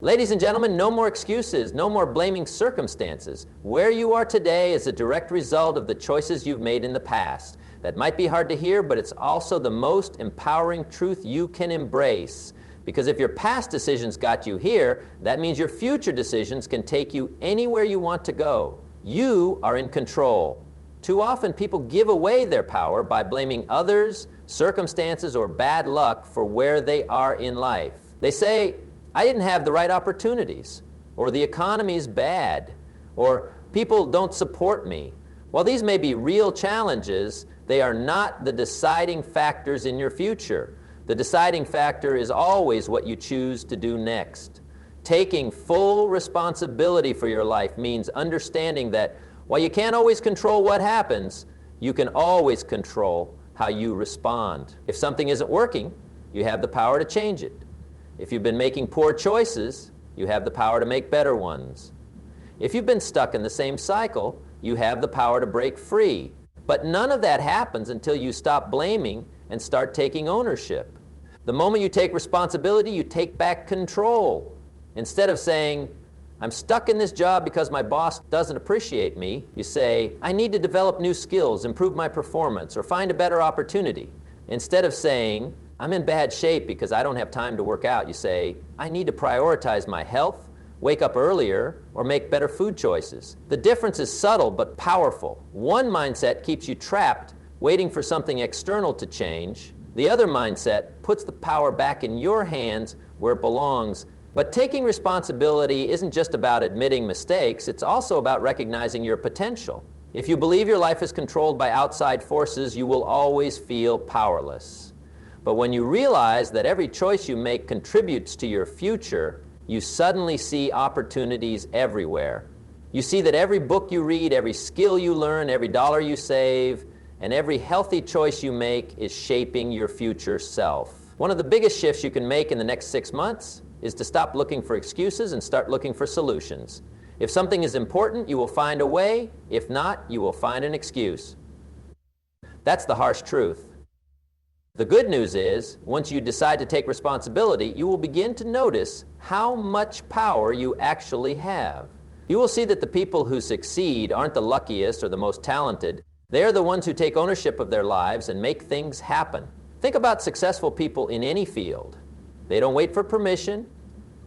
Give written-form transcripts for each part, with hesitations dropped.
Ladies and gentlemen, no more excuses, no more blaming circumstances. Where you are today is a direct result of the choices you've made in the past. That might be hard to hear, but it's also the most empowering truth you can embrace. Because if your past decisions got you here, that means your future decisions can take you anywhere you want to go. You are in control. Too often people give away their power by blaming others, circumstances, or bad luck for where they are in life. They say, I didn't have the right opportunities, or the economy is bad, or people don't support me. While these may be real challenges, they are not the deciding factors in your future. The deciding factor is always what you choose to do next. Taking full responsibility for your life means understanding that while you can't always control what happens, you can always control how you respond. If something isn't working, you have the power to change it. If you've been making poor choices, you have the power to make better ones. If you've been stuck in the same cycle, you have the power to break free. But none of that happens until you stop blaming and start taking ownership. The moment you take responsibility, you take back control. Instead of saying, I'm stuck in this job because my boss doesn't appreciate me, you say, I need to develop new skills, improve my performance, or find a better opportunity. Instead of saying, I'm in bad shape because I don't have time to work out, you say, I need to prioritize my health, wake up earlier, or make better food choices. The difference is subtle but powerful. One mindset keeps you trapped, waiting for something external to change. The other mindset puts the power back in your hands where it belongs. But taking responsibility isn't just about admitting mistakes, it's also about recognizing your potential. If you believe your life is controlled by outside forces, you will always feel powerless. But when you realize that every choice you make contributes to your future, you suddenly see opportunities everywhere. You see that every book you read, every skill you learn, every dollar you save, and every healthy choice you make is shaping your future self. One of the biggest shifts you can make in the next 6 months is to stop looking for excuses and start looking for solutions. If something is important, you will find a way. If not, you will find an excuse. That's the harsh truth. The good news is, once you decide to take responsibility, you will begin to notice how much power you actually have. You will see that the people who succeed aren't the luckiest or the most talented. They are the ones who take ownership of their lives and make things happen. Think about successful people in any field. They don't wait for permission.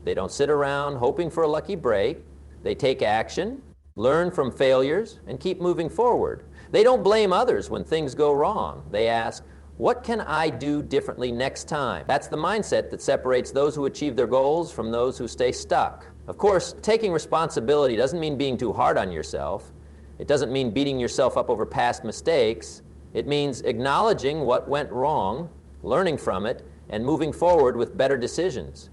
They don't sit around hoping for a lucky break. They take action, learn from failures, and keep moving forward. They don't blame others when things go wrong. They ask, what can I do differently next time? That's the mindset that separates those who achieve their goals from those who stay stuck. Of course, taking responsibility doesn't mean being too hard on yourself. It doesn't mean beating yourself up over past mistakes. It means acknowledging what went wrong, learning from it, and moving forward with better decisions.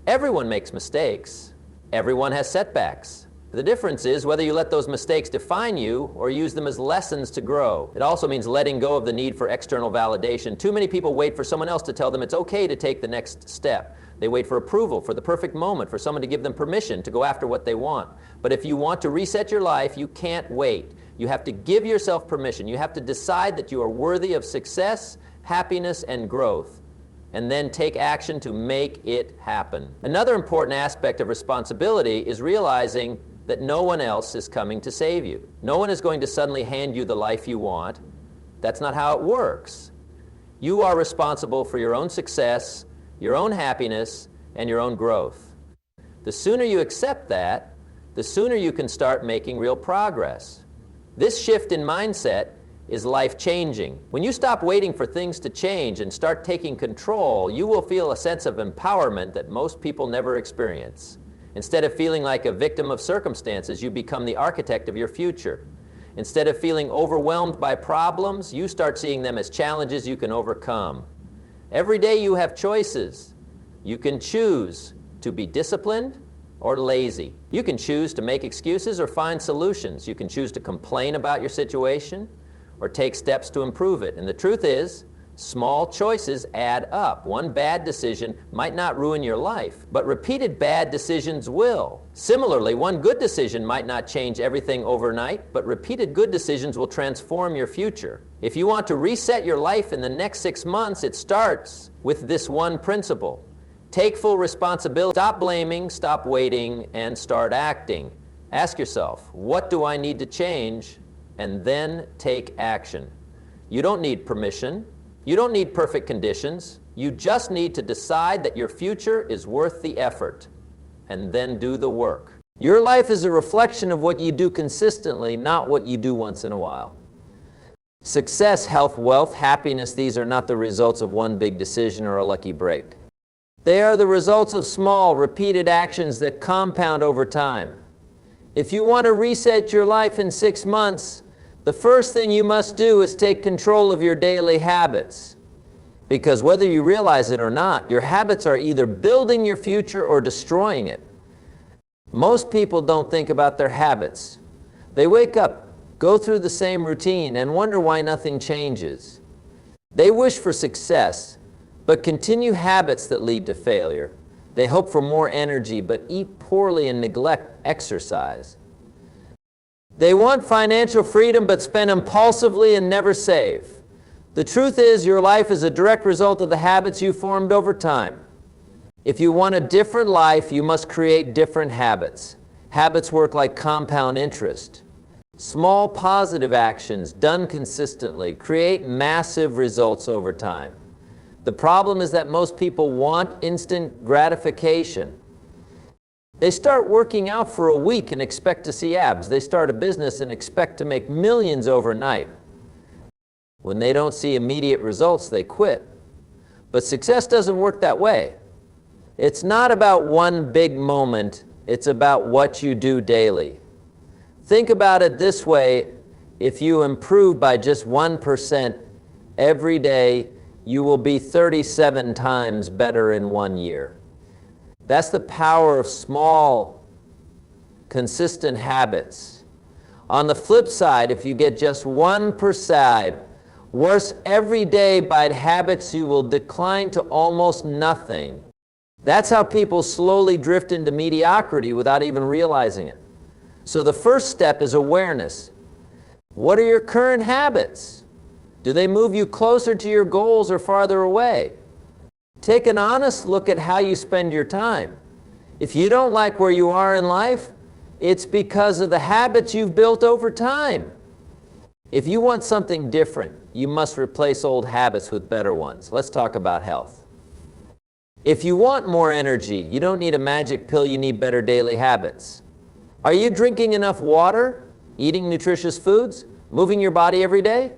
Everyone makes mistakes. Everyone has setbacks. The difference is whether you let those mistakes define you or use them as lessons to grow. It also means letting go of the need for external validation. Too many people wait for someone else to tell them it's okay to take the next step. They wait for approval, for the perfect moment, for someone to give them permission to go after what they want. But if you want to reset your life, you can't wait. You have to give yourself permission. You have to decide that you are worthy of success, happiness, and growth, and then take action to make it happen. Another important aspect of responsibility is realizing that no one else is coming to save you. No one is going to suddenly hand you the life you want. That's not how it works. You are responsible for your own success, your own happiness, and your own growth. The sooner you accept that, the sooner you can start making real progress. This shift in mindset is life-changing. When you stop waiting for things to change and start taking control, you will feel a sense of empowerment that most people never experience. Instead of feeling like a victim of circumstances, you become the architect of your future. Instead of feeling overwhelmed by problems, you start seeing them as challenges you can overcome. Every day you have choices. You can choose to be disciplined or lazy. You can choose to make excuses or find solutions. You can choose to complain about your situation or take steps to improve it. And the truth is, small choices add up. One bad decision might not ruin your life, but repeated bad decisions will. Similarly, one good decision might not change everything overnight, but repeated good decisions will transform your future. If you want to reset your life in the next 6 months, it starts with this one principle. Take full responsibility. Stop blaming, stop waiting, and start acting. Ask yourself, what do I need to change? And then take action. You don't need permission. You don't need perfect conditions. You just need to decide that your future is worth the effort, and then do the work. Your life is a reflection of what you do consistently, not what you do once in a while. Success, health, wealth, happiness, these are not the results of one big decision or a lucky break. They are the results of small, repeated actions that compound over time. If you want to reset your life in 6 months, the first thing you must do is take control of your daily habits. Because whether you realize it or not, your habits are either building your future or destroying it. Most people don't think about their habits. They wake up, go through the same routine, and wonder why nothing changes. They wish for success, but continue habits that lead to failure. They hope for more energy, but eat poorly and neglect exercise. They want financial freedom, but spend impulsively and never save. The truth is, your life is a direct result of the habits you formed over time. If you want a different life, you must create different habits. Habits work like compound interest. Small positive actions done consistently create massive results over time. The problem is that most people want instant gratification. They start working out for a week and expect to see abs. They start a business and expect to make millions overnight. When they don't see immediate results, they quit. But success doesn't work that way. It's not about one big moment. It's about what you do daily. Think about it this way. If you improve by just 1% every day, you will be 37 times better in 1 year. That's the power of small, consistent habits. On the flip side, if you get just 1% worse every day by habits, you will decline to almost nothing. That's how people slowly drift into mediocrity without even realizing it. So the first step is awareness. What are your current habits? Do they move you closer to your goals or farther away? Take an honest look at how you spend your time. If you don't like where you are in life, it's because of the habits you've built over time. If you want something different, you must replace old habits with better ones. Let's talk about health. If you want more energy, you don't need a magic pill, you need better daily habits. Are you drinking enough water, eating nutritious foods, moving your body every day?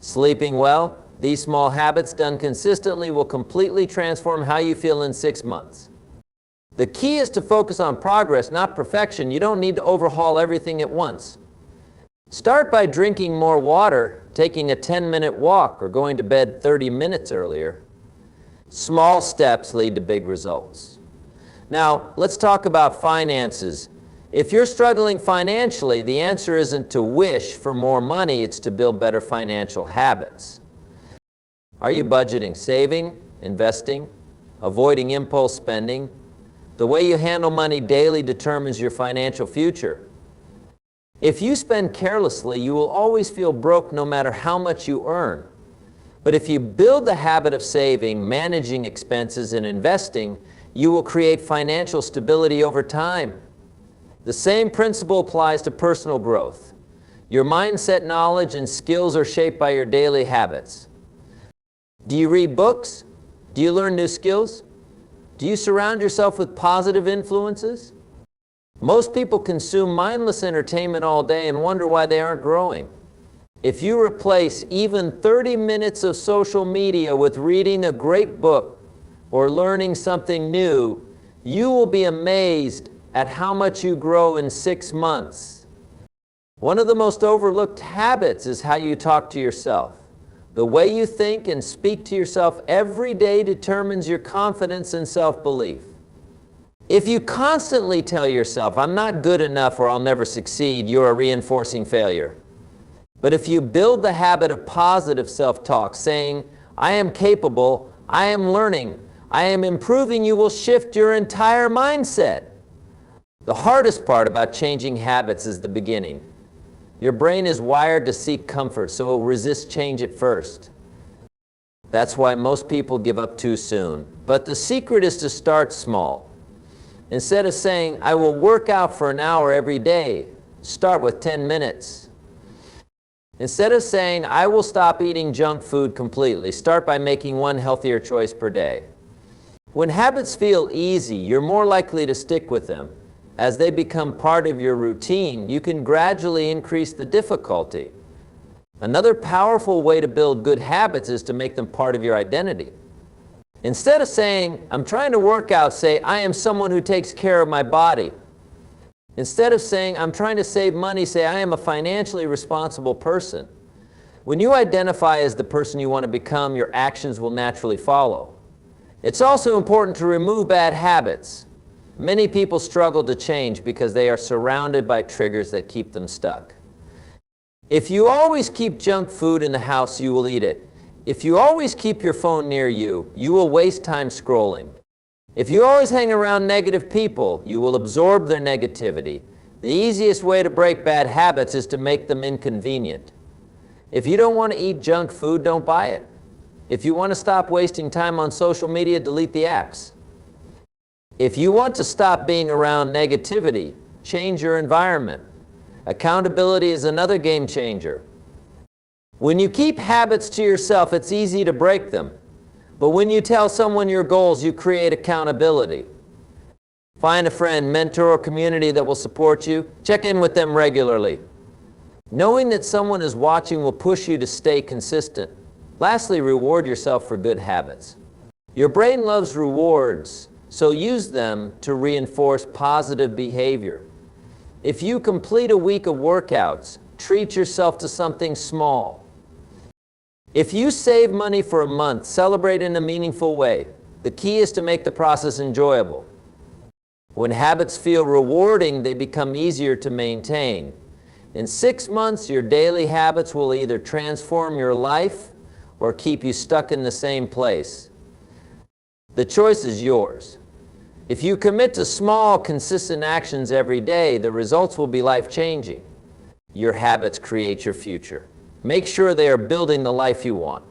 Sleeping well? These small habits done consistently will completely transform how you feel in 6 months. The key is to focus on progress, not perfection. You don't need to overhaul everything at once. Start by drinking more water, taking a 10-minute walk, or going to bed 30 minutes earlier. Small steps lead to big results. Now, let's talk about finances. If you're struggling financially, the answer isn't to wish for more money, it's to build better financial habits. Are you budgeting, saving, investing, avoiding impulse spending? The way you handle money daily determines your financial future. If you spend carelessly, you will always feel broke no matter how much you earn. But if you build the habit of saving, managing expenses, and investing, you will create financial stability over time. The same principle applies to personal growth. Your mindset, knowledge, and skills are shaped by your daily habits. Do you read books? Do you learn new skills? Do you surround yourself with positive influences? Most people consume mindless entertainment all day and wonder why they aren't growing. If you replace even 30 minutes of social media with reading a great book or learning something new, you will be amazed at how much you grow in 6 months. One of the most overlooked habits is how you talk to yourself. The way you think and speak to yourself every day determines your confidence and self-belief. If you constantly tell yourself, "I'm not good enough or I'll never succeed," you are reinforcing failure. But if you build the habit of positive self-talk, saying, "I am capable, I am learning, I am improving," you will shift your entire mindset. The hardest part about changing habits is the beginning. Your brain is wired to seek comfort, so it will resist change at first. That's why most people give up too soon. But the secret is to start small. Instead of saying, I will work out for an hour every day, start with 10 minutes. Instead of saying, I will stop eating junk food completely, start by making one healthier choice per day. When habits feel easy, you're more likely to stick with them. As they become part of your routine, you can gradually increase the difficulty. Another powerful way to build good habits is to make them part of your identity. Instead of saying, I'm trying to work out, say, I am someone who takes care of my body. Instead of saying, I'm trying to save money, say, I am a financially responsible person. When you identify as the person you want to become, your actions will naturally follow. It's also important to remove bad habits. Many people struggle to change because they are surrounded by triggers that keep them stuck. If you always keep junk food in the house, you will eat it. If you always keep your phone near you, you will waste time scrolling. If you always hang around negative people, you will absorb their negativity. The easiest way to break bad habits is to make them inconvenient. If you don't want to eat junk food, don't buy it. If you want to stop wasting time on social media, delete the apps. If you want to stop being around negativity, change your environment. Accountability is another game changer. When you keep habits to yourself, it's easy to break them. But when you tell someone your goals, you create accountability. Find a friend, mentor, or community that will support you. Check in with them regularly. Knowing that someone is watching will push you to stay consistent. Lastly, reward yourself for good habits. Your brain loves rewards, so use them to reinforce positive behavior. If you complete a week of workouts, treat yourself to something small. If you save money for a month, celebrate in a meaningful way. The key is to make the process enjoyable. When habits feel rewarding, they become easier to maintain. In 6 months, your daily habits will either transform your life or keep you stuck in the same place. The choice is yours. If you commit to small, consistent actions every day, the results will be life-changing. Your habits create your future. Make sure they are building the life you want.